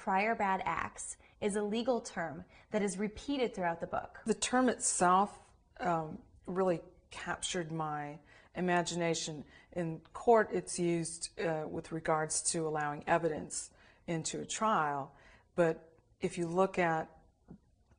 prior bad acts is a legal term that is repeated throughout the book. The term itself really captured my imagination. In court, it's used with regards to allowing evidence into a trial, but if you look at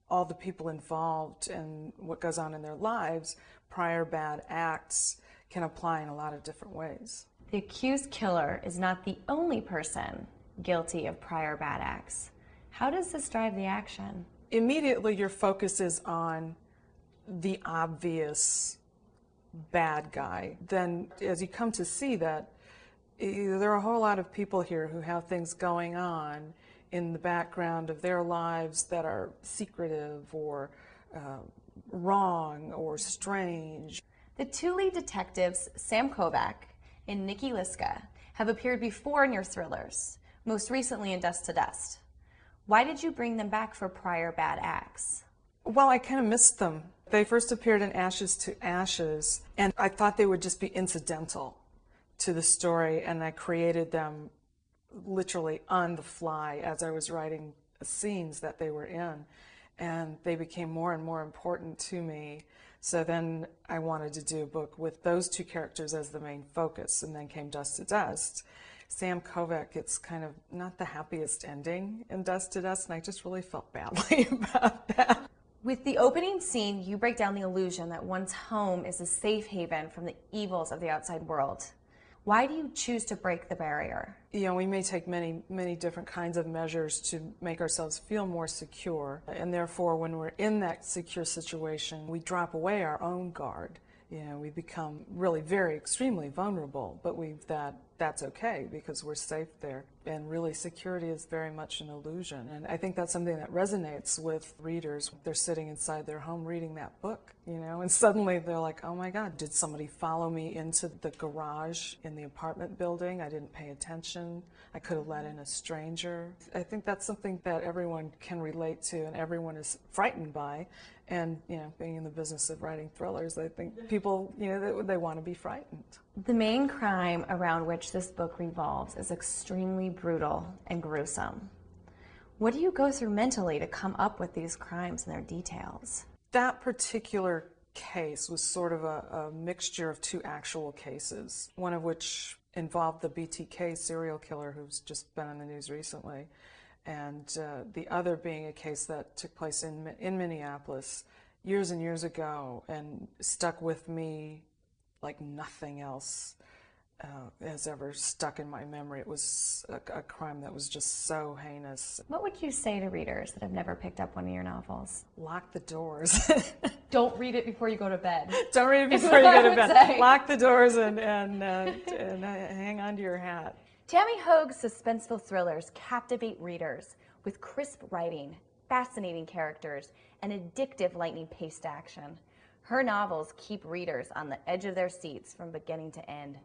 all the people involved and what goes on in their lives, prior bad acts can apply in a lot of different ways. The accused killer is not the only person guilty of prior bad acts. How does this drive the action? Immediately your focus is on the obvious bad guy. Then as you come to see that there are a whole lot of people here who have things going on in the background of their lives that are secretive or wrong or strange. The two lead detectives, Sam Kovac and Nikki Liska, have appeared before in your thrillers, most recently in Dust to Dust. Why did you bring them back for prior bad acts? Well, I kind of missed them. They first appeared in Ashes to Ashes, and I thought they would just be incidental to the story, and I created them literally on the fly as I was writing the scenes that they were in, and they became more and more important to me. So then I wanted to do a book with those two characters as the main focus, and then came Dust to Dust. Sam Kovac, it's kind of not the happiest ending in Dust to Dust, and I just really felt badly about that. With the opening scene, you break down the illusion that one's home is a safe haven from the evils of the outside world. Why do you choose to break the barrier? You know, we may take many different kinds of measures to make ourselves feel more secure, and therefore when we're in that secure situation, we drop away our own guard. You know, we become really very extremely vulnerable, but that's okay because we're safe there. And really security is very much an illusion. And I think that's something that resonates with readers. They're sitting inside their home reading that book, you know, and suddenly they're like, oh my God, did somebody follow me into the garage in the apartment building? I didn't pay attention. I could have let in a stranger. I think that's something that everyone can relate to and everyone is frightened by. And, you know, being in the business of writing thrillers, I think people, you know, they want to be frightened. The main crime around which this book revolves is extremely brutal and gruesome. What do you go through mentally to come up with these crimes and their details? That particular case was sort of a mixture of two actual cases, one of which involved the BTK serial killer who's just been in the news recently, and the other being a case that took place in Minneapolis years and years ago and stuck with me like nothing else has ever stuck in my memory. It was a crime that was just so heinous. What would you say to readers that have never picked up one of your novels? Lock the doors. Don't read it before you go to bed. Don't read it before you go to bed. Lock the doors and hang on to your hat. Tami Hoag's suspenseful thrillers captivate readers with crisp writing, fascinating characters, and addictive lightning-paced action. Her novels keep readers on the edge of their seats from beginning to end.